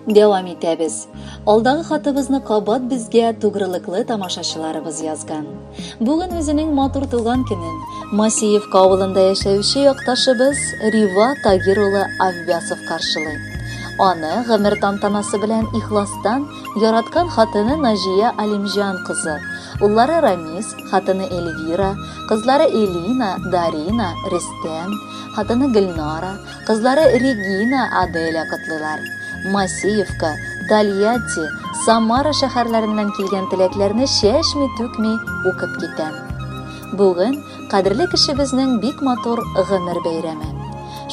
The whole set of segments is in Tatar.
Devam etamiz. Алдагы хатыбызны кабат безгә тугрылыклы тамашачыларыбыз язган. Бүген үзенең матур туган көнен Масиевка авылында яшәүче якташыбыз Рива Тагир улы Аввясов каршылый. Аны гомер тантанасы белән ихластан яраткан хатыны Наҗия Алимҗан кызы, уллары Рамис, хатыны Эльвира, кызлары Элина, Дарина, Рестем, хатыны Гөлнара, кызлары Регина, Аделя котлыйлар. Масиевка, Тольятти, Самара шәһәрләреннән килгән теләкләрне чәчми-түкми укып китә. Бүген кадерле кешебезнең бик матур гомер бәйрәме.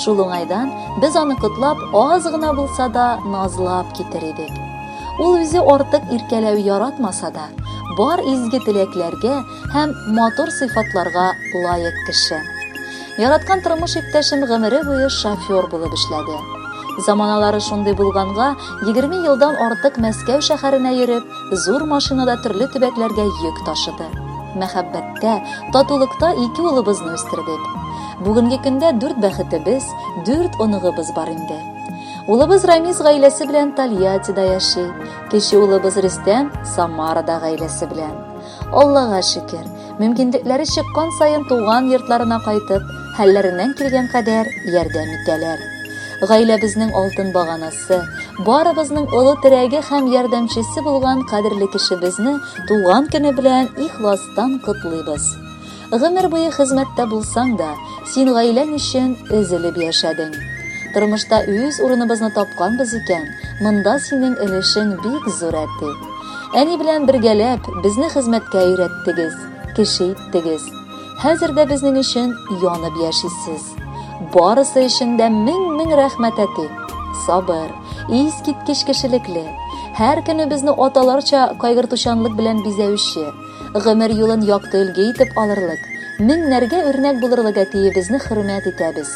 Шул уңайдан без аны котлап, аз гына булса да назлап китер идек. Ул үзе артык иркәләү яратмаса да, бар изге теләкләргә һәм матур сыйфатларга лаек кеше. Яраткан тормыш иптәшем гомере буе шофер булып эшләде. Заманалары шундый булганга, 20 елдан артык Мәскәү шәһәренә йөреп, зур машинада төрле төбәкләргә йөк ташыды. Мәхәббәттә, татулыкта ике улыбызны үстердек. Бүгенге көндә 4 бәхетебез, 4 оныгыбыз бар инде. Улыбыз Рамис гаиләсе белән Тольяттида яши, кече улыбыз Рестем Самарада гаиләсе белән. Аллага шөкер, мөмкинлекләре чыккан саен туган йортларына кайтып, хәлләреннән килгән кадәр ярдәм итәләр. Гаиләбезнең алтын баганасы, барыбызның олы терәге һәм ярдәмчесе булган кадерле кешебезне туган көне белән ихластан котлыйбыз. Гомер буе хезмәттә булсаң да, син гаиләң өчен өзелеп яшәдең. Тормышта үз урыныбызны тапканбыз икән, монда синең өлешең бик зур әти. Әни белән бергәләп безне хезмәткә өйрәттегез, кеше иттегез. Хәзер дә безнең өчен янып яшисез. Барысы өчен дә мең рәхмәт әти. Сабыр, искиткеч кешелекле. Һәр көне безне аталарча кайгыртучанлык белән бизәүче, гомер юлын якты үлге итеп алырлык, меңнәргә үрнәк булырлык әтиебезне хөрмәт итәбез.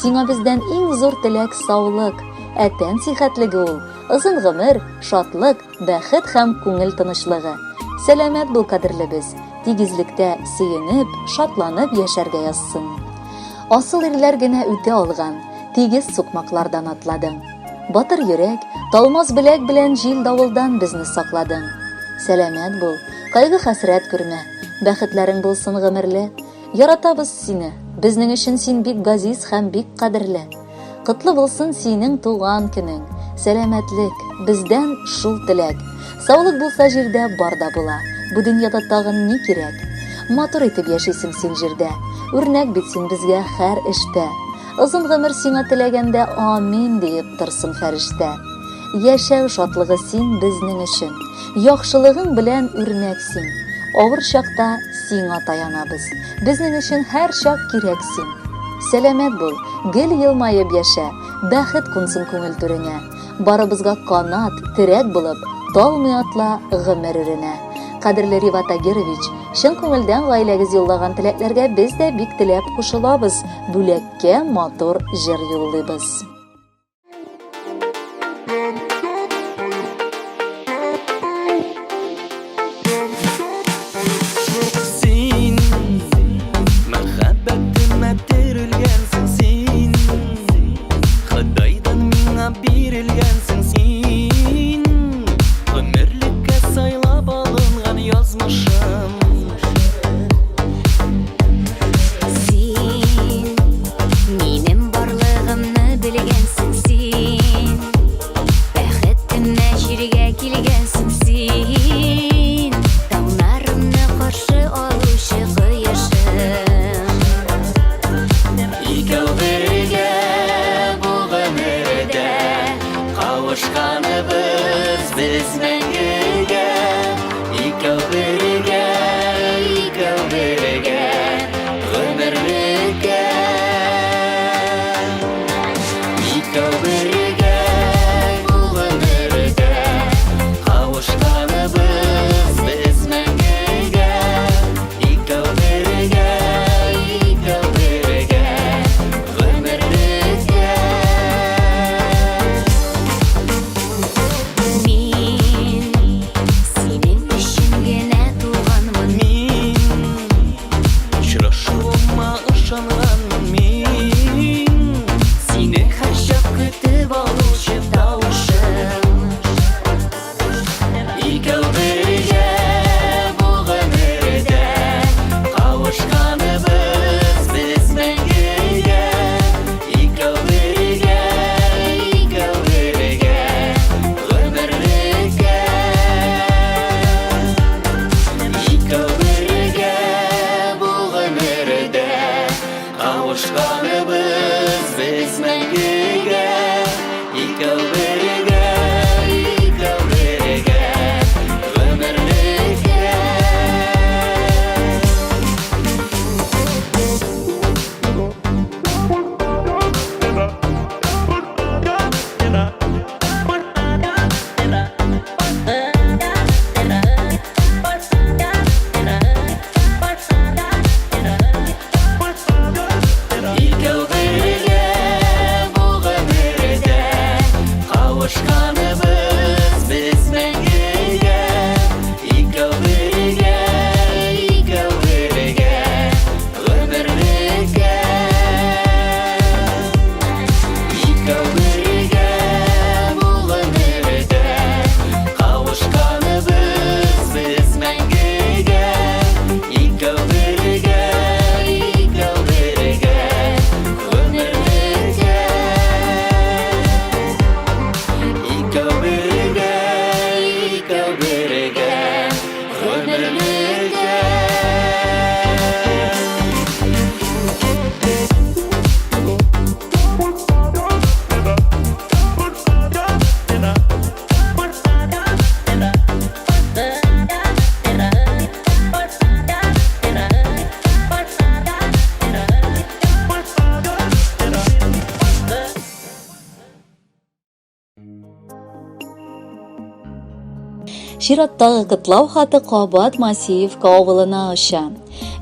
Сиңа бездән иң зур теләк саулык, әтән сихәтлеге ул, озын гомер, шатлык, бәхет һәм күңел тынычлыгы. Сәламәт бул кадерлебез, тигезлектә сөенеп, шатланып яшәргә язсын. Асыл ирләр генә үтә алган, тигез сукмаклардан атладың. Батыр йөрәк, талмас беләк белән җил давылдан безне сакладың. Сәламәт бул, кайгы-хәсрәт күрмә, бәхетләрең булсын гомерле. Яратабыз сине, безнең өчен син бик газиз һәм бик кадерле. Котлы булсын синең туган көнең. Сәламәтлек, бездән шул теләк. Саулык булса җирдә барда була. Бу дөньяда тагын ни кирәк? Матур итеп яшисең син җирдә. Үрнәк бит син безгә һәр эштә. Озын гомер сиңа теләгәндә амин диеп торсын фәрештә. Яшәү шатлыгы син безнең өчен. Яхшылыгың белән үрнәк син. Авыр чакта сиңа таянабыз. Безнең өчен һәр чак кирәк син. Сәламәт бул, гел елмаеп яшә, бәхет кунсын күңел түреңә. Барыбызга канат, терәк булып, талмый атла гомер үренә. Кадерле Рива Тагирович, чын күңелдән гаиләгез юллаган теләкләргә без дә бик теләп кушылабыз. Бүләккә матур җыр юллыйбыз. Син мәхәббәтемә терелгәнсең син, Ходайдан миңа бирелгәнсең син, гомерлеккә сайлап алынган язмышым. Син минем барлыгымны белгәнсең син, бәхетемә җиргә килгәнсең син, таңнарымны каршы алучы кояшым. Икәү бергә бу гомердә кавышканыбыз без мәңгегә. Икәү бергә гомерлеккә. Икәү бергә бу гомердә кавышканыбыз без мәңгегә. Икәү бергә гомерлеккә. Мин синең өчен генә туганмын. Мин очрашуыма ышанганмын мин. Сине һәр чак көтеп Чираттагы кытлау хаты Кабат Масиевка авылына аша.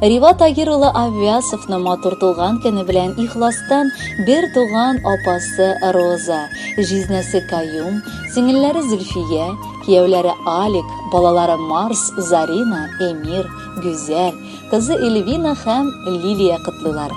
Риват Агир улы Аввясовны матур туган көне белән ихластан бер туган апасы Роза, җизнәсе Каюм, сиңелләре Зөлфия, кияүләре Алик, балалары Марс, Зарина, Эмир, Гүзәл, кызы Эльвина һәм Лилия кытлылар.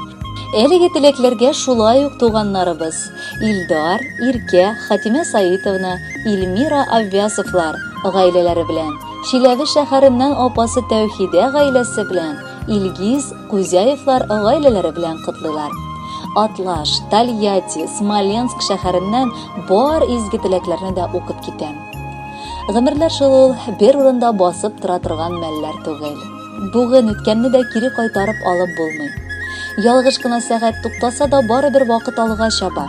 Әлеге теләкләргә шулай ук туганнарыбыз Илдар, Иркә, Хатимә Саитовна, Илмира Аввясовлар гаиләләре белән, Шиләбе шәһәреннән апасы Тәүхидә гаиләсе белән, Илгиз, Кузяевлар гаиләләре белән кытлылар. Атлаш, Тольятти, Смоленск шәһәреннән бар изге теләкләрне дә укып китәм. Гомерләр шул бер урында басып тора торган мәлләр түгел. Бүген үткәнне дә кире кайтарып алып булмый. Ялгыш кына сәгать туктаса да барыбер вакыт алга чаба.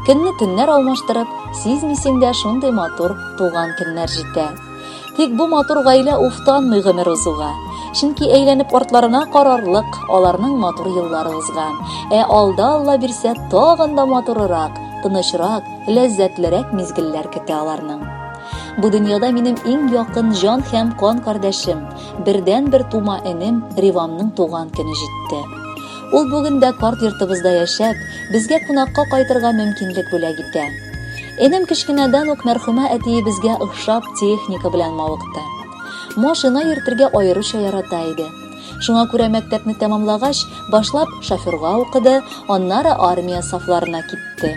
Көнне төннәр алмаштырып, сизмисең дә шундый матур туган көннәр җитә. Тик бу матур гаилә уфтанмый гомер узуга. Чөнки әйләнеп артларына карарлык аларның матур еллары узган. Алда Алла бирсә тагын да матуррак, тынычрак, ләззәтлерәк мизгелләр көтә аларның. Бу дөньяда минем иң якын җан һәм кан кардәшем, бердән-бер тума энем Ривамның туган көне җитте. Ул бүген дә карт йортыбызда яшәп, безгә кунакка кайтырга мөмкинлек бүләк итә. Энем кечкенәдән үк мәрхүмә әтие безгә охшап техника белән мавыкты. Машина йөртергә аеруча ярата иде. Шуңа күрә мәктәпне тәмамлагач, башлап шоферга укыды, аннары армия сафларына китте.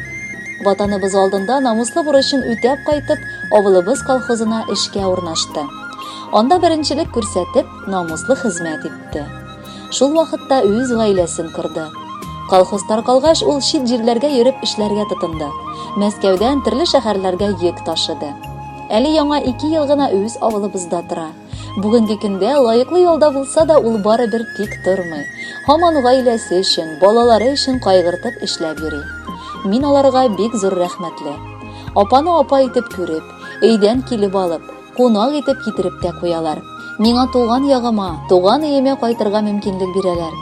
Ватаныбыз алдында намуслы бурычын үтәп кайтып, авылыбыз колхозына эшкә урнашты. Анда беренчелек күрсәтеп, намуслы хезмәт итте. Шул вакытта үз гаиләсен корды. Колхоз таркалгач, ул чит җирләргә йөреп эшләргә тотынды. Мәскәүдән төрле шәһәрләргә йөк ташыды. Әле яңа 2 ел гына үз авылыбызда тора. Бүгенге көндә лаеклы ялда булса да ул барыбер тик тормый. Һаман гаиләсе өчен, балалары өчен кайгыртып эшләп йөри. Мин аларга бик зур рәхмәтле. Апаны апа итеп күреп, өйдән килеп алып, кунак итеп китереп тә куялар. Миңа туган ягыма, туган өемә кайтырга мөмкинлек бирәләр.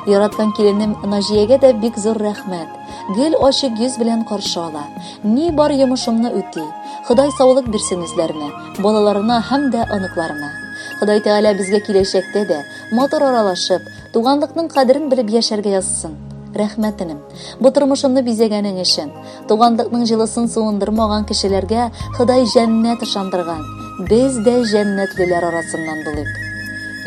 Яраткан киленем Наҗиягә дә бик зур рәхмәт. Гел ачык йөз белән каршы ала. Ни бар йомышымны үти. Ходай саулык бирсен үзләренә, балаларына һәм дә оныкларына. Ходай Тәгалә безгә киләчәктә дә матур аралашып, туганлыкның кадерен белеп яшәргә язсын. Рәхмәтенем, бу тормышымны бизәгәнең өчен, туганлыкның җылысын суындырмаган кешеләргә Ходай җәннәт ышандырган. Без дә җәннәтлеләр арасыннан булыйк.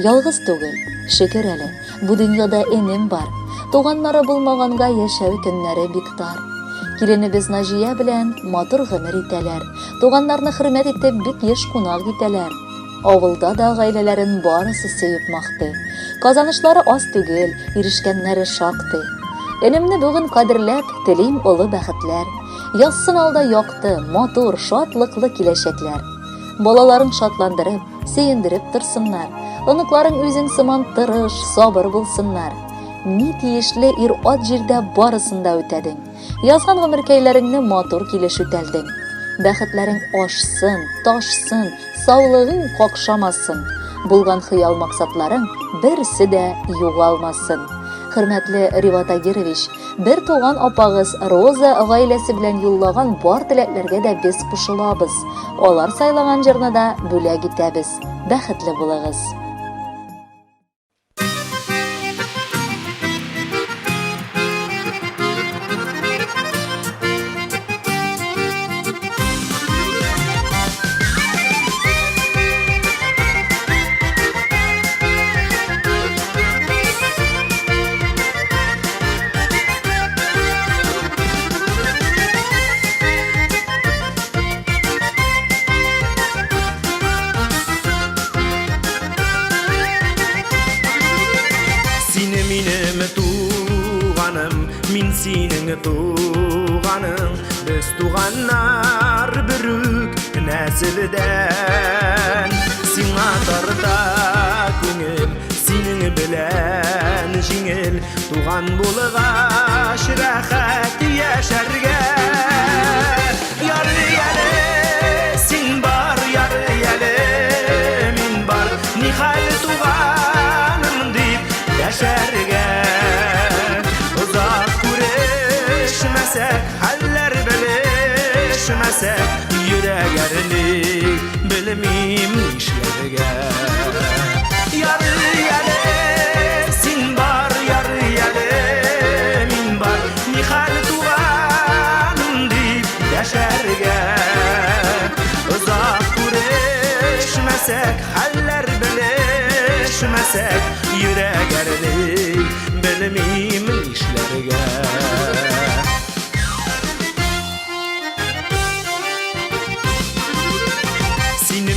Ялгыз түгел, шөкер әле, бу дөньяда энем бар. Туганнары булмаганга яшәү көннәре бик тар. Киленебез Наҗия белән матур гомер итәләр. Туганнарны хөрмәт итеп бик еш кунак итәләр. Авылда да гаиләләрен барысы сөеп мактый. Казанышлары аз түгел, ирешкәннәре шактый. Энемне бүген кадерләп, телим олы бәхетләр. Язсын алда якты, матур, шатлыклы киләчәкләр. Балаларын шатландырып, сөендереп торсыннар. Оныкларың үзең сыман тырыш, сабыр булсыннар. Ни тиешле ир-ат җирдә барысын да үтәдең. Язган гомеркәйләреңне матур килеш үтәлдең. Бәхетләрең ашсын, ташсын, саулыгың какшамасын. Булган хыял максатларың берсе дә югалмасын. Хөрмәтле Риват Агирович, бер туган апагыз Роза гаиләсе белән юллаган бар теләкләргә дә без кушылабыз. Алар сайлаган җырны да бүләк итәбез. Бәхетле булыгыз. Мин синең туганың, без туганнар бөрүк нәселдән. Сиңа тарта күңел, синең белән җиңел, туган булгач рәхәт яшәргә. Ярый әле, син бар, ярый әле, мин бар, нихәл туганым дип яшәргә. Хәлләр белешмәсәк, йөрәгәрли bilmim nişlerge. Yarı yale sin bar, yarı yale min bar, nihal tuğanım dip yaşarge. Uzak güreşmesek, haller beleşmesek, yüregerli bilmim nişlerge.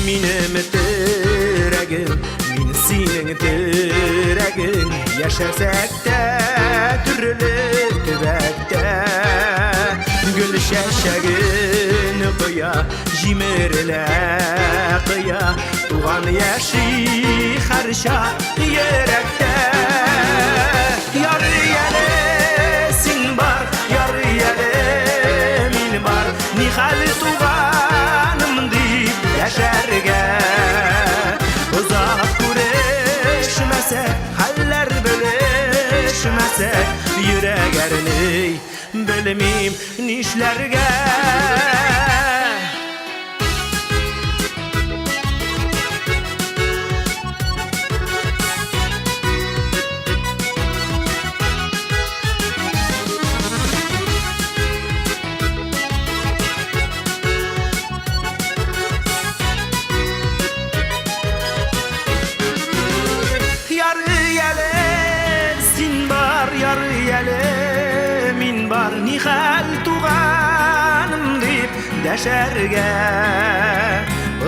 Minim teregin, min senin teregin. Yaşasak da türlü tübekte, gül şaşagın kıya, jimirle kıya, tuğan yaşı harşa yürekte. Yarı yale sin bar, yarı yale min bar, nihal tuğanım dip yaşarge. Uzak güreşmesek, haller bölüşmesek, yüregerli bilmim nişlerge. Nihal tuğanım dip deşerge.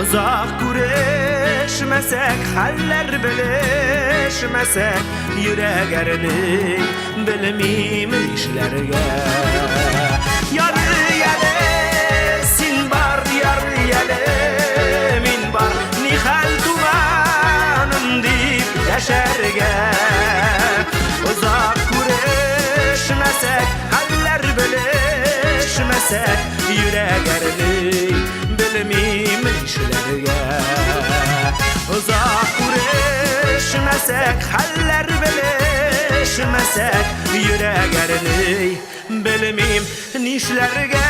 Uzak güreşmesek, haller beleşmesek, yüregerli bilmim nişlerge. Yarı yale sin bar, yarı yale min bar, nihal tuğanım dip deşerge. Uzak güreşmesek, beleşmesek, yüregerli bilmim nişlerge. Uzak güreşmesek, haller beleşmesek, yüregerli bilmim nişlerge.